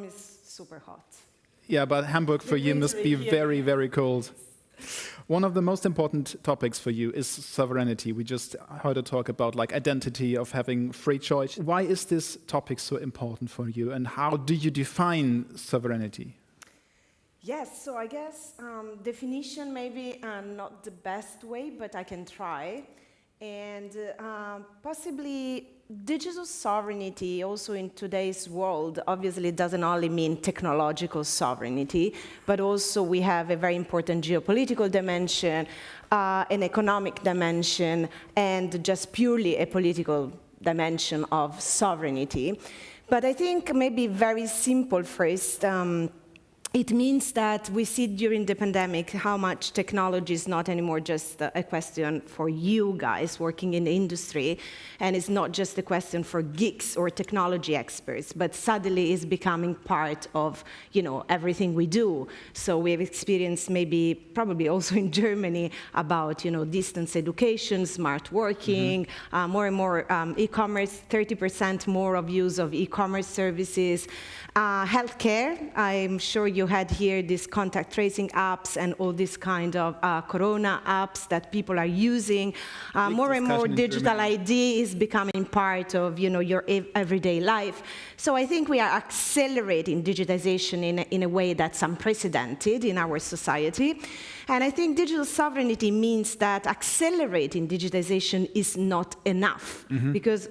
is super hot. Yeah, but Hamburg for you must be very, very cold. One of the most important topics for you is sovereignty. We just heard a talk about like identity of having free choice. Why is this topic so important for you, and how do you define sovereignty? Yes, so I guess definition maybe not the best way, but I can try. And possibly digital sovereignty also in today's world obviously doesn't only mean technological sovereignty, but also we have a very important geopolitical dimension, an economic dimension, and just purely a political dimension of sovereignty. But I think maybe very simple first, it means that we see during the pandemic how much technology is not anymore just a question for you guys working in the industry, and it's not just a question for geeks or technology experts, but suddenly is becoming part of, everything we do. So we have experienced probably also in Germany about, distance education, smart working, more and more e-commerce, 30% more of use of e-commerce services, healthcare. I'm sure you had here these contact tracing apps and all these kind of corona apps that people are using. More and more digital ID is becoming part of your everyday life. So I think we are accelerating digitization in a way that's unprecedented in our society. And I think digital sovereignty means that accelerating digitization is not enough, because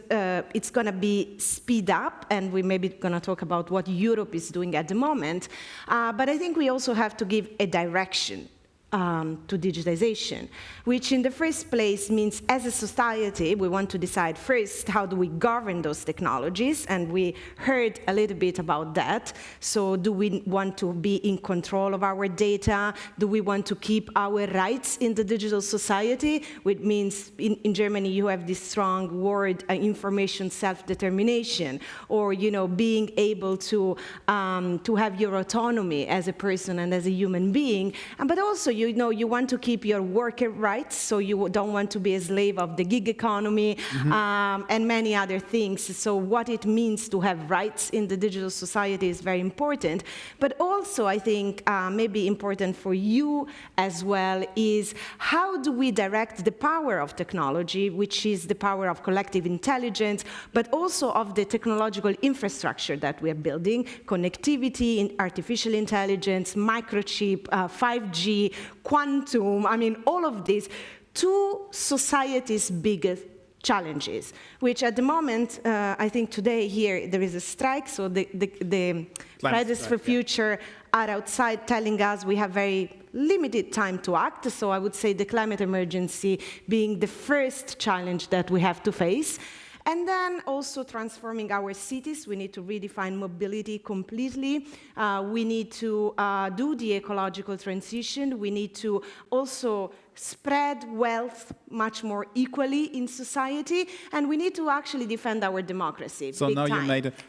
it's going to be speed up, and we maybe going to talk about what Europe is doing at the moment. But I think we also have to give a direction to digitization, which in the first place means as a society, we want to decide first how do we govern those technologies, and we heard a little bit about that. So do we want to be in control of our data? Do we want to keep our rights in the digital society? Which means in Germany you have this strong word, information self-determination, or being able to have your autonomy as a person and as a human being, but also you want to keep your worker rights, so you don't want to be a slave of the gig economy, and many other things. So what it means to have rights in the digital society is very important. But also, I think, maybe important for you as well is how do we direct the power of technology, which is the power of collective intelligence, but also of the technological infrastructure that we are building, connectivity, artificial intelligence, microchip, 5G, quantum, all of these, to society's biggest challenges, which at the moment, I think today here, there is a strike, so the Fridays for Future are outside telling us we have very limited time to act, so I would say the climate emergency being the first challenge that we have to face. And then also transforming our cities. We need to redefine mobility completely. We need to do the ecological transition. We need to also spread wealth much more equally in society. And we need to actually defend our democracy. So now you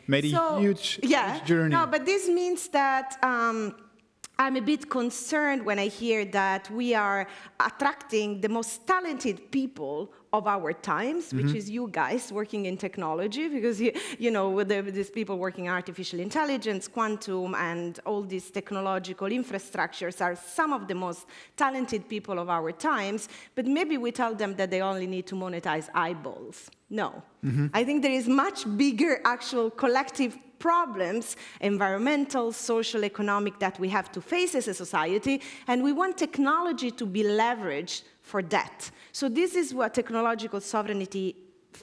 made a huge journey. No, but this means that I'm a bit concerned when I hear that we are attracting the most talented people of our times, which is you guys working in technology, because with these people working in artificial intelligence, quantum, and all these technological infrastructures are some of the most talented people of our times, but maybe we tell them that they only need to monetize eyeballs. No. I think there is much bigger actual collective problems, environmental, social, economic, that we have to face as a society, and we want technology to be leveraged for that. So this is what technological sovereignty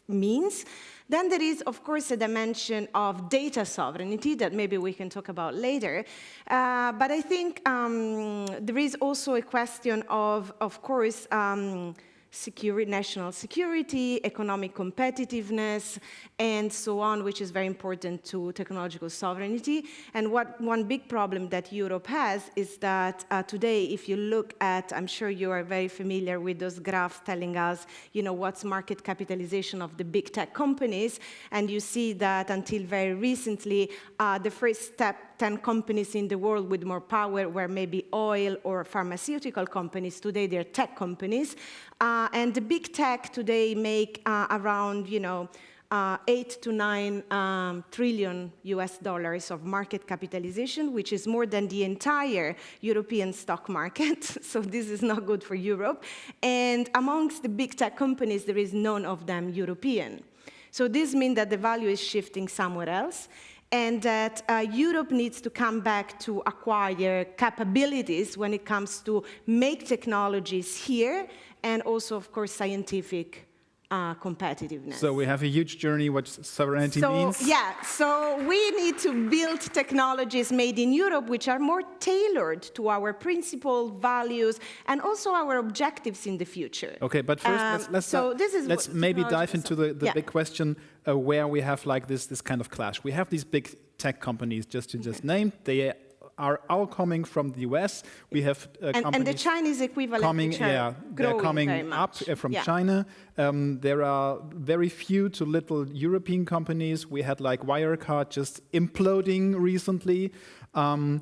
means. Then there is, of course, a dimension of data sovereignty that maybe we can talk about later. But I think there is also a question of course, national security, economic competitiveness, and so on, which is very important to technological sovereignty. And one big problem that Europe has is that today, if you look at, I'm sure you are very familiar with those graphs telling us, what's market capitalization of the big tech companies, and you see that until very recently, the first 10 companies in the world with more power were maybe oil or pharmaceutical companies. Today, they're tech companies. And the big tech today make around, 8 to 9 trillion US dollars of market capitalization, which is more than the entire European stock market. So this is not good for Europe. And amongst the big tech companies, there is none of them European. So this means that the value is shifting somewhere else, and that Europe needs to come back to acquire capabilities when it comes to make technologies here, and also, of course, scientific competitiveness. So we have a huge journey what sovereignty means. Yeah, so we need to build technologies made in Europe which are more tailored to our principles, values, and also our objectives in the future. Okay, but first let's maybe dive into the big question where we have like this kind of clash. We have these big tech companies, just name. They are all coming from the US. We have companies and the Chinese equivalent coming, they're coming up from China. There are very few to little European companies. We had like Wirecard just imploding recently. On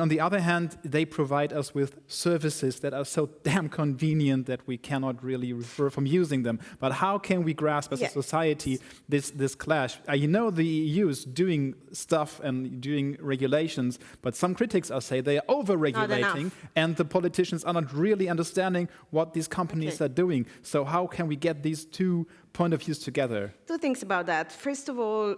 the other hand, they provide us with services that are so damn convenient that we cannot really refrain from using them. But how can we grasp as a society this clash? You know, the EU is doing stuff and doing regulations, but some critics are saying they are over-regulating, and the politicians are not really understanding what these companies are doing. So how can we get these two point of views together? Two things about that. First of all,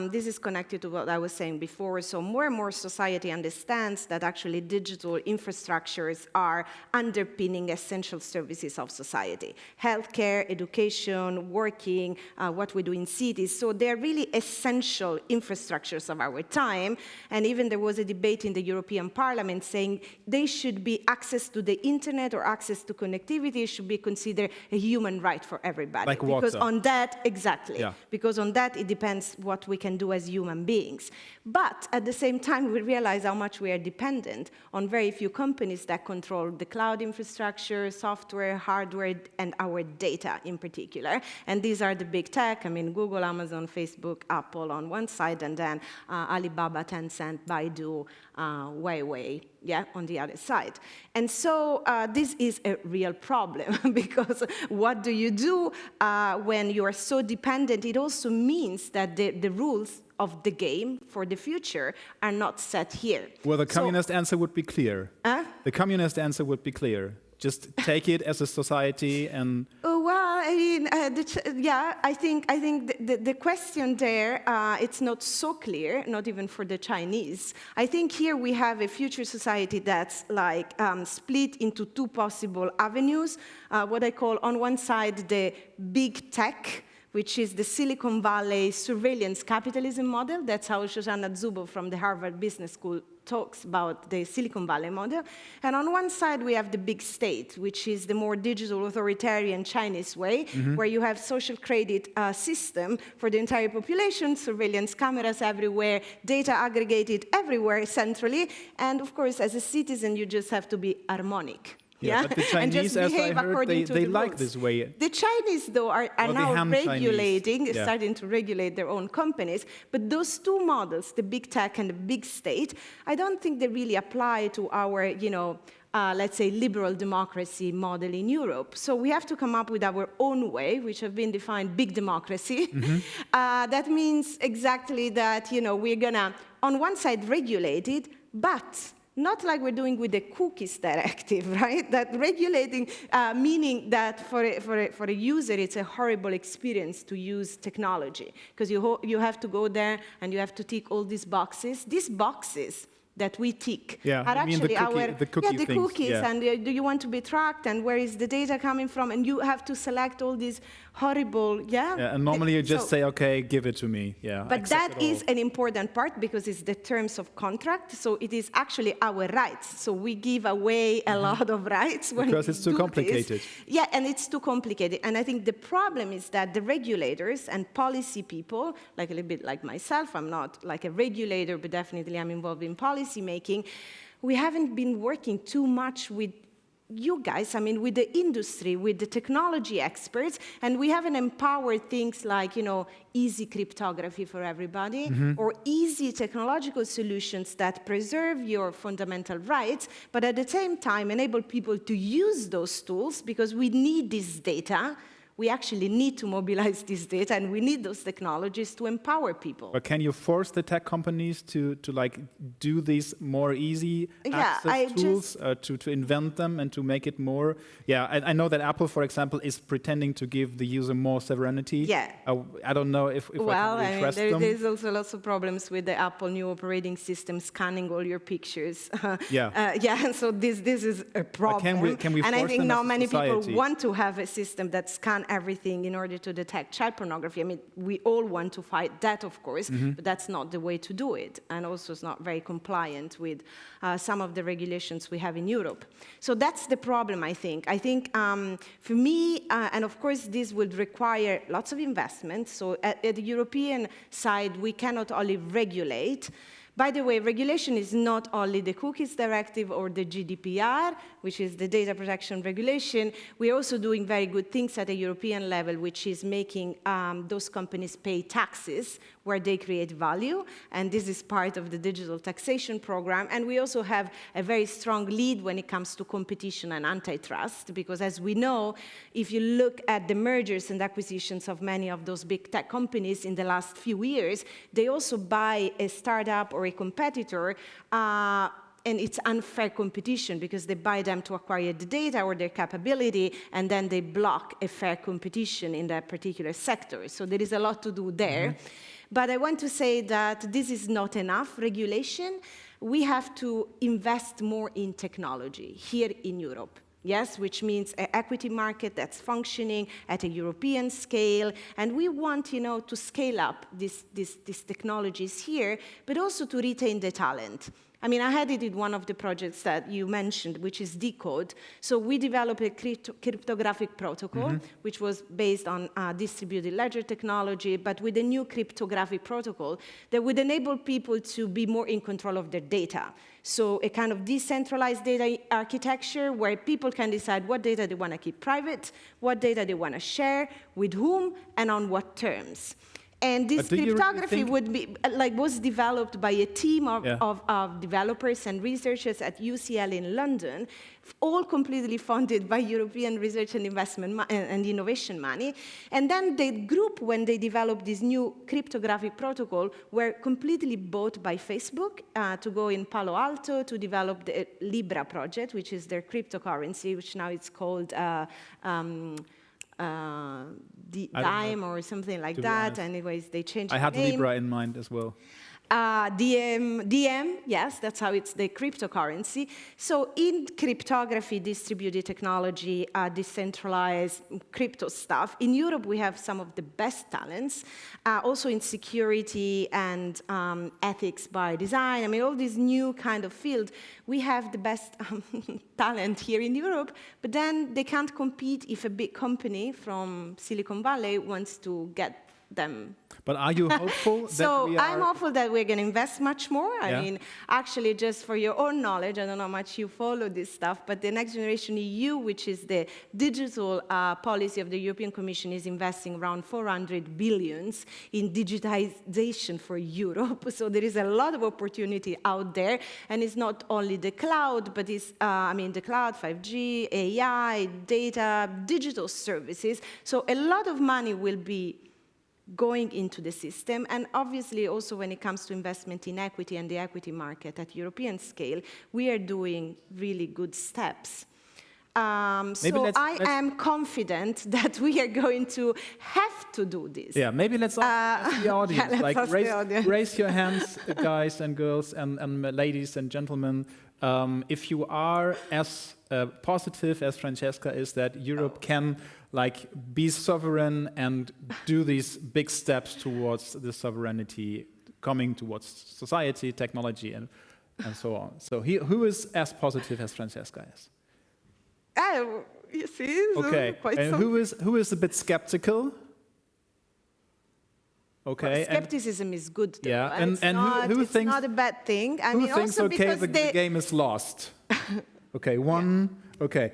this is connected to what I was saying before. So more and more society understands that actually digital infrastructures are underpinning essential services of society. Healthcare, education, working, what we do in cities. So they're really essential infrastructures of our time. And even there was a debate in the European Parliament saying they should be access to the internet or access to connectivity should be considered a human right for everybody. Like water. Because on that, exactly, because on that it depends what we can do as human beings. But at the same time, we realize how much we are dependent on very few companies that control the cloud infrastructure, software, hardware, and our data in particular. And these are the big tech, I mean, Google, Amazon, Facebook, Apple on one side, and then Alibaba, Tencent, Baidu, Huawei, on the other side. And so this is a real problem, because what do you do when you are so dependent? It also means that the rules of the game for the future are not set here. Well, the communist answer would be clear. The communist answer would be clear. Just take it as a society and... Well, I mean, I think the question there, it's not so clear, not even for the Chinese. I think here we have a future society that's like split into two possible avenues. What I call, on one side, the big tech, which is the Silicon Valley surveillance capitalism model. That's how Shoshana Zuboff from the Harvard Business School talks about the Silicon Valley model. And on one side, we have the big state, which is the more digital authoritarian Chinese way, where you have social credit system for the entire population, surveillance cameras everywhere, data aggregated everywhere centrally. And of course, as a citizen, you just have to be harmonic. But the Chinese, as I heard, they like this way. The Chinese, though, are now regulating, starting to regulate their own companies. But those two models, the big tech and the big state, I don't think they really apply to our, let's say, liberal democracy model in Europe. So we have to come up with our own way, which have been defined big democracy. That means exactly that, we're going to, on one side, regulate it, but not like we're doing with the cookies directive, right? That regulating, meaning that for a user, it's a horrible experience to use technology, because you have to go there and you have to tick all these boxes. These boxes that we tick are actually the cookies, and do you want to be tracked, and where is the data coming from, and you have to select all these horrible, and normally you just say, okay, give it to me, But that is an important part, because it's the terms of contract, so it is actually our rights. So we give away a lot of rights when because it's too complicated. And it's too complicated. And I think the problem is that the regulators and policy people, like a little bit like myself, I'm not like a regulator, but definitely I'm involved in policy making, we haven't been working too much with you guys, with the industry, with the technology experts, and we haven't empowered things like, easy cryptography for everybody, or easy technological solutions that preserve your fundamental rights, but at the same time enable people to use those tools, because we need this data. we actually need to mobilize this data, and we need those technologies to empower people. But can you force the tech companies to like do these more easy access tools, to invent them and to make it more? Yeah, I know that Apple, for example, is pretending to give the user more sovereignty. Yeah. I don't know if well, I can really trust them. There's also lots of problems with the Apple new operating system scanning all your pictures. And so this is a problem. Can we and force I think them now as a many society? people want to have a system that scans everything in order to detect child pornography. I mean, we all want to fight that, of course, but that's not the way to do it. And also it's not very compliant with some of the regulations we have in Europe. So that's the problem, I think. I think for me, and of course this would require lots of investment. So at the European side, we cannot only regulate. By the way, regulation is not only the Cookies Directive or the GDPR, which is the data protection regulation. We're also doing very good things at a European level, which is making those companies pay taxes where they create value. And this is part of the digital taxation program. And we also have a very strong lead when it comes to competition and antitrust, because as we know, if you look at the mergers and acquisitions of many of those big tech companies in the last few years, they also buy a startup or a competitor, and it's unfair competition because they buy them to acquire the data or their capability, and then they block a fair competition in that particular sector. So there is a lot to do there. But I want to say that this is not enough regulation. We have to invest more in technology here in Europe. Yes, which means an equity market that's functioning at a European scale. And we want, to scale up these technologies here, but also to retain the talent. I mean, I had it in one of the projects that you mentioned, which is Decode. So we developed a cryptographic protocol, which was based on distributed ledger technology, but with a new cryptographic protocol that would enable people to be more in control of their data. So a kind of decentralized data architecture where people can decide what data they want to keep private, what data they want to share, with whom, and on what terms. And this cryptography was developed by a team of developers and researchers at UCL in London, all completely funded by European research and investment and innovation money. And then the group, when they developed this new cryptographic protocol, were completely bought by Facebook to go in Palo Alto to develop the Libra project, which is their cryptocurrency, which now it's called Dime or something like that. Anyways, they changed the name. I had Libra in mind as well. DM, yes, that's how it's the cryptocurrency. So in cryptography, distributed technology, decentralized crypto stuff, in Europe we have some of the best talents, also in security and ethics by design. I mean, all these new kind of fields, we have the best talent here in Europe, but then they can't compete if a big company from Silicon Valley wants to get them. But are you hopeful? So I'm hopeful that we're going to invest much more. I mean, actually, just for your own knowledge, I don't know how much you follow this stuff, but the Next Generation EU, which is the digital policy of the European Commission, is investing around 400 billion in digitization for Europe. So there is a lot of opportunity out there, and it's not only the cloud, but it's the cloud, 5G, AI, data, digital services. So a lot of money will be going into the system, and obviously also when it comes to investment in equity and the equity market at European scale, we are doing really good steps. I am confident that we are going to have to do this. Yeah, maybe let's ask the audience. Raise your hands, guys and girls and ladies and gentlemen, if you are as positive as Francesca is that Europe can be sovereign and do these big steps towards the sovereignty, coming towards society, technology, and so on. So who is as positive as Francesca is? You see, okay. And who is a bit skeptical? Okay. Well, skepticism is good, though. Yeah, and who thinks it's not a bad thing. Who thinks the game is lost? Okay, one. Okay.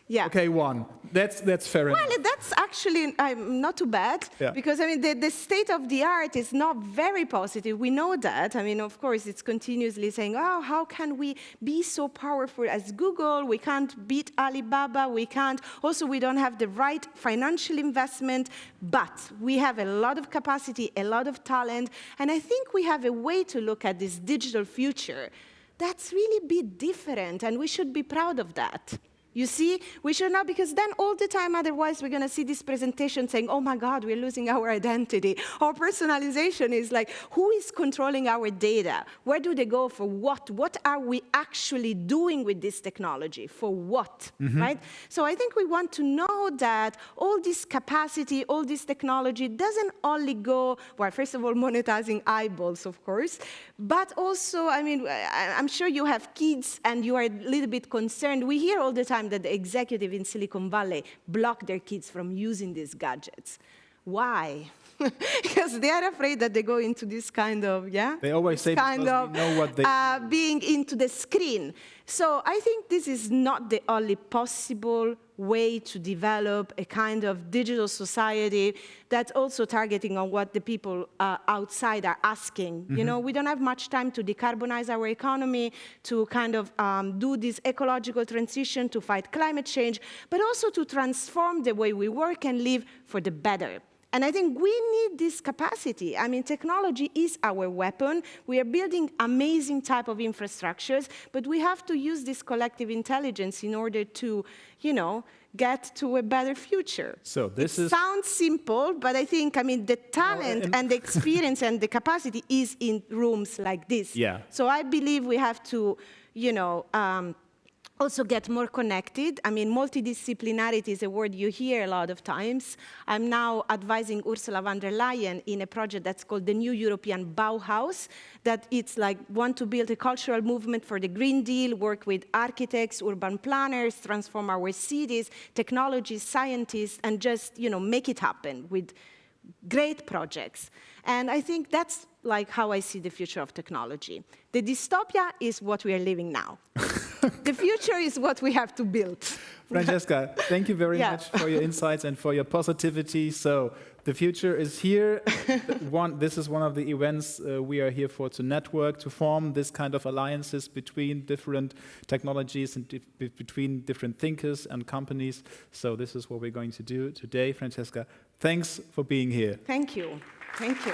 Yeah. Okay, one. That's fair enough. Well, that's actually not too bad, Yeah. because I mean the state of the art is not very positive. We know that. I mean, of course, it's continuously saying, "Oh, how can we be so powerful as Google? We can't beat Alibaba. We can't. Also, we don't have the right financial investment, but we have a lot of capacity, a lot of talent, and I think we have a way to look at this digital future that's really a bit different, and we should be proud of that." You see, we should not, because then all the time, otherwise, we're going to see this presentation saying, oh my God, we're losing our identity. Or personalization is like, who is controlling our data? Where do they go for what? What are we actually doing with this technology? For what, right? So I think we want to know that all this capacity, all this technology doesn't only go, well, first of all, monetizing eyeballs, of course, but also, I mean, I'm sure you have kids and you are a little bit concerned. We hear all the time that the executive in Silicon Valley block their kids from using these gadgets. Why? Because they are afraid that they go into this kind of, They always say kind because of we know what they being into the screen. So I think this is not the only possible way to develop a kind of digital society that's also targeting on what the people outside are asking. You know, we don't have much time to decarbonize our economy, to kind of do this ecological transition, to fight climate change, but also to transform the way we work and live for the better. And I think we need this capacity. I mean, technology is our weapon. We are building amazing type of infrastructures, but we have to use this collective intelligence in order to, you know, get to a better future. So this sounds simple, but I think, I mean, the talent and the experience and the capacity is in rooms like this. Yeah. So I believe we have to, you know, also get more connected. I mean, multidisciplinarity is a word you hear a lot of times. I'm now advising Ursula von der Leyen in a project that's called the New European Bauhaus, that it's like want to build a cultural movement for the Green Deal, work with architects, urban planners, transform our cities, technologists, scientists, and just, you know, make it happen with great projects. And I think that's like how I see the future of technology. The dystopia is what we are living now. The future is what we have to build. Francesca, thank you very much for your insights and for your positivity. So the future is here. This is one of the events we are here for, to network, to form this kind of alliances between different technologies and between different thinkers and companies. So this is what we're going to do today. Francesca, thanks for being here. Thank you. Thank you.